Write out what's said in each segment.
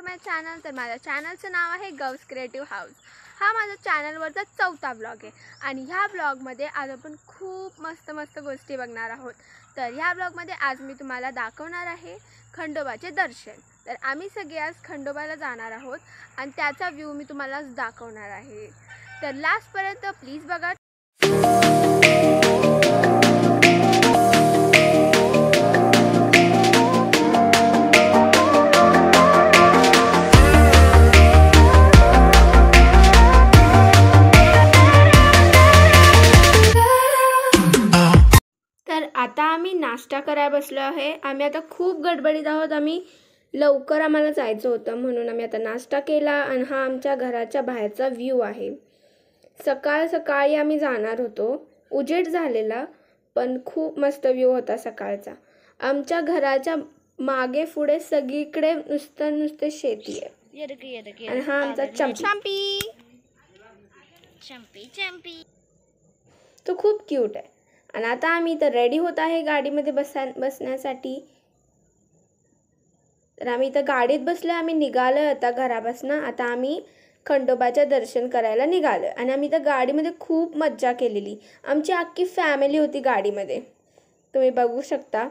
माय channel. तर माझ्या चॅनलचं नाव आहे गर्ल्स क्रिएटिव्ह हाऊस. हा माझ्या चॅनलवरचा 4था ब्लॉग आहे आणि ह्या ब्लॉगमध्ये आज आपण खूप मस्त मस्त गोष्टी बघणार आहोत. तर ह्या ब्लॉगमध्ये आज मी तुम्हाला दाखवणार आहे खंडोबाचे दर्शन. तर आम्ही सगळे आज खंडोबाला जाणार आहोत आणि त्याचा व्ह्यू मी तुम्हाला दाखवणार आहे. तर लास्टपर्यंत प्लीज बघा. तर आता आम्ही नाश्ता करायला बसलो आहे. आम्ही आता खूप गडबडीत आहोत. आम्हाला जायचं होतं म्हणून आम्ही आता नाश्ता केला आणि हा आमच्या घराच्या बाहेरचा व्ह्यू आहे. सकाळी आम्ही जाणार होतो. उजेड झालेला पण खूप मस्त व्ह्यू होता सकाळचा. आमच्या घराच्या मागे पुढे सगळीकडे नुसते शेती आहे. आणि हा आमचा चंपी तो खूप क्यूट आहे. आणि आता आम्ही इथं रेडी होत आहे गाडीमध्ये बसण्यासाठी. तर आम्ही इथं गाडीत बसलो. आम्ही निघालो आता घरापासून. आता आम्ही खंडोबाच्या दर्शन करायला निघालो आणि आम्ही इथं गाडीमध्ये खूप मज्जा केलेली. आमची अख्खी फॅमिली होती गाडीमध्ये, तुम्ही बघू शकता.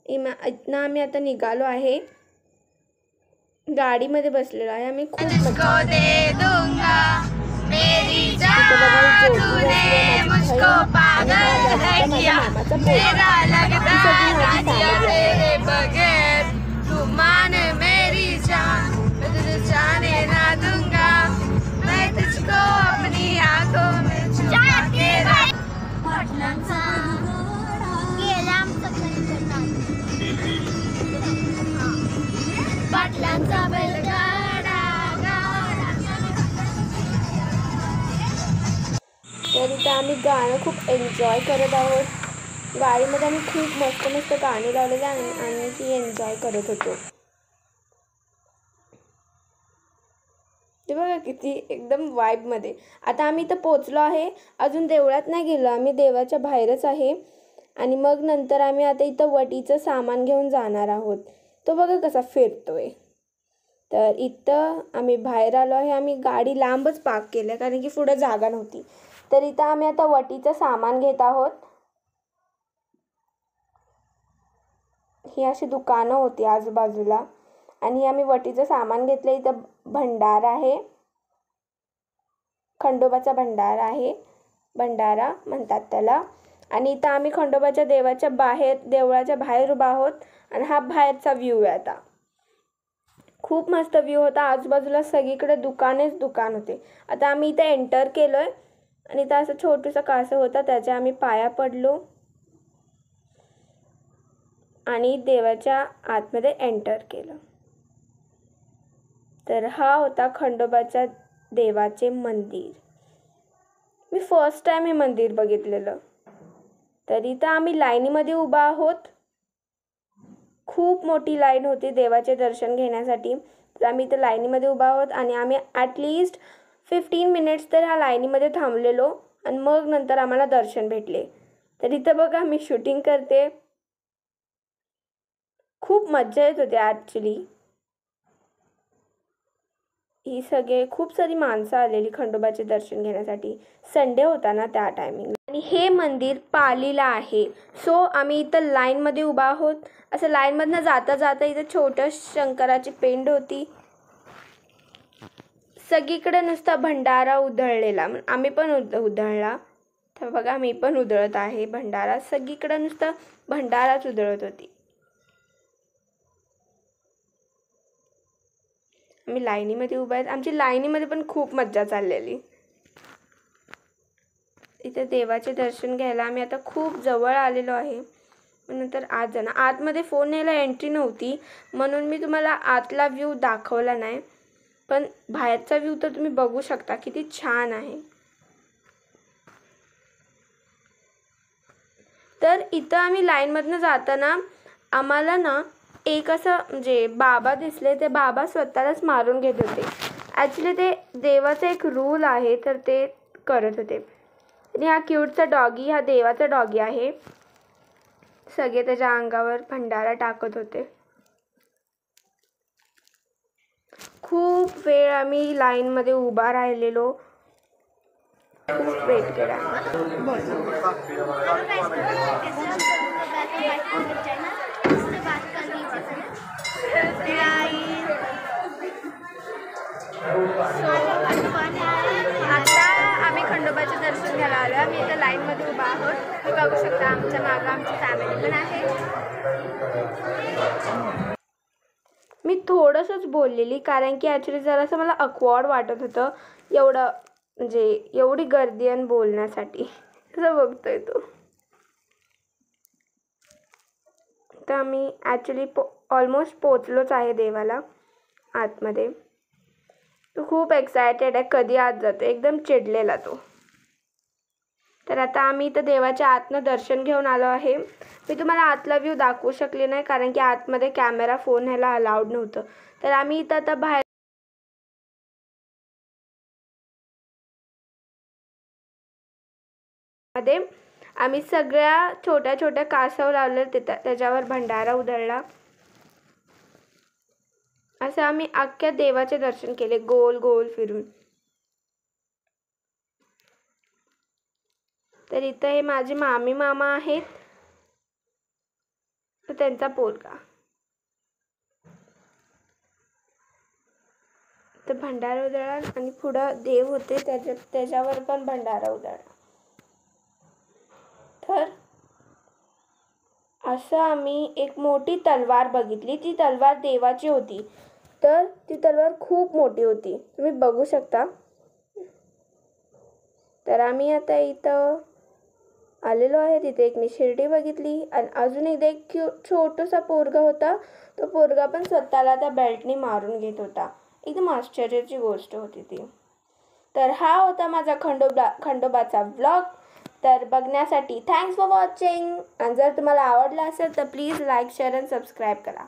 इथनं आम्ही आता निघालो आहे, गाडीमध्ये बसलेलो आहे आम्ही. खूप तर इथं आम्ही गाणं खूप एन्जॉय करत आहोत. गाडीमध्ये आम्ही खूप मस्त मस्त गाणी लावलेली आणि ती एन्जॉय करत होतो. ते बघा किती एकदम वाईबमध्ये. आता आम्ही इथं पोचलो आहे. अजून देवळात नाही गेलो, आम्ही देवाच्या बाहेरच आहे. आणि मग नंतर आम्ही आता इथं वटीचं सामान घेऊन जाणार आहोत. तो बघा कसा फिरतोय. तर इथं आम्ही बाहेर आलो आहे. आम्ही गाडी लांबच पार्क केली कारण की पुढे जागा नव्हती. तर इथं आम्ही आता वटीचं सामान घेत आहोत. ही अशी दुकानं होती आजूबाजूला आणि आम्ही वटीचं सामान घेतलं. इथं भंडारा आहे, खंडोबाचा भंडारा आहे, भंडारा म्हणतात त्याला. आणि इथं आम्ही खंडोबाच्या देवळाच्या बाहेर उभा आहोत आणि हा बाहेरचा व्ह्यू आहे. आता खूप मस्त व्ह्यू होता. आजूबाजूला सगळीकडे दुकान होते. आता आम्ही इथं एंटर केलोय आणि इथं असं छोटूसा कासव होता, त्याच्या आम्ही पाया पडलो आणि देवाच्या आतमध्ये एंटर केलं. तर हा होता खंडोबाच्या देवाचे मंदिर. मी फर्स्ट टाइम हे मंदिर बघितलेलं. तर इथं आम्ही लाईनीमध्ये उभा आहोत. खूप मोठी लाईन होती देवाचे दर्शन घेण्यासाठी. तर आम्ही इथं लाईनीमध्ये उभा आहोत आणि आम्ही ॲटलिस्ट 15 मिनिट्स तर ह्या लाईनीमध्ये थांबलेलो आणि मग नंतर आम्हाला दर्शन भेटले. तर इथं बघा मी शूटिंग करते. खूप मज्जा येत होती ॲक्च्युली. खूप सारी माणसं आलेली खंडोबाचे दर्शन घेण्यासाठी. संडे होता ना त्या टायमिंग. आणि हे मंदिर पालीला आहे. सो आम्ही इथं लाईनमध्ये उभा आहोत. असं लाईनमधनं जाता इथं छोटं शंकराची पेंड होती. सगळीकडे नुसता भंडारा उधळलेला. आम्ही पण उधळला. तर बघा मी पण उधळत आहे भंडारा. सगळीकडे नुसतं भंडाराच उधळत होती. आम्ही लाईनीमध्ये उभा आहेत. आमची लाईनीमध्ये पण खूप मज्जा चाललेली. इथे देवाचे दर्शन घ्यायला आम्ही आता खूप जवळ आलेलो आहे. नंतर आत जाणार. आतमध्ये फोन न्यायला एंट्री नव्हती म्हणून मी तुम्हाला आतला व्ह्यू दाखवला नाही. पण बाहेरचा व्ह्यू तर तुम्ही बघू शकता किती छान आहे. तर इथं आम्ही लाईनमधनं जाताना आम्हाला ना एक असं म्हणजे बाबा दिसले. ते बाबा स्वतःलाच मारून घेत होते. ॲक्च्युली ते देवाचा एक रूल आहे तर ते करत होते. आणि हा क्यूटचा डॉगी हा देवाचा डॉगी आहे. सगळे त्याच्या अंगावर भंडारा टाकत होते. खूप वेळ आम्ही लाईनमध्ये उभा राहिलेलो, खूप वेट केला. आता आम्ही खंडोबाचे दर्शन घ्यायला आलो. आम्ही इथं लाईनमध्ये उभा आहोत. तुम्ही बघू शकता आमच्या मागं आमची फॅमिली पण आहे. मी थोडंसंच बोललेली कारण की ॲक्च्युली जरासं मला ऑकवर्ड वाटत होतं एवढं, म्हणजे एवढी गर्दी आणि बोलण्यासाठी. कसं बघतोय तो. तर आम्ही ॲक्च्युली ऑलमोस्ट पोचलोच आहे देवाला आतमध्ये. तो खूप एक्सायटेड आहे, कधी आत जातो, एकदम चिडलेला तो. तर आता आम्ही इथं देवाच्या आतनं दर्शन घेऊन आलो आहे. मी तुम्हाला आतला व्ह्यू दाखवू शकले नाही कारण की आतमध्ये कॅमेरा फोन ह्याला अलाउड नव्हतं. तर आम्ही इथं आता बाहेर मध्ये आम्ही सगळ्या छोट्या छोट्या कासव लावले, त्याच्यावर भंडारा उधळला. असं आम्ही अख्ख्या देवाचे दर्शन केले गोल गोल फिरून. तर इथं हे माझे मामी मामा आहेत, तर त्यांचा पोरगा. तर भंडारा उधळला आणि पुढं देव होते त्याच्यावर पण भंडारा उधळला. तर असं आम्ही एक मोठी तलवार बघितली. ती तलवार देवाची होती. तर ती तलवार खूप मोठी होती, तुम्ही बघू शकता. तर आम्ही आता इथं आलेलो आहे. तिथे एक मी शिर्डी बघितली आणि अजून एक छोटासा पोरगा होता. तो पोरगा पण स्वतःला त्या बेल्टनी मारून घेत होता. एकदम आश्चर्याची गोष्ट होती ती. तर हा होता माझा खंडोबाचा व्लॉग. तर बघण्यासाठी थँक्स फॉर वॉचिंग. आणि जर तुम्हाला आवडला असेल तर प्लीज लाईक, शेअर आणि सबस्क्राईब करा.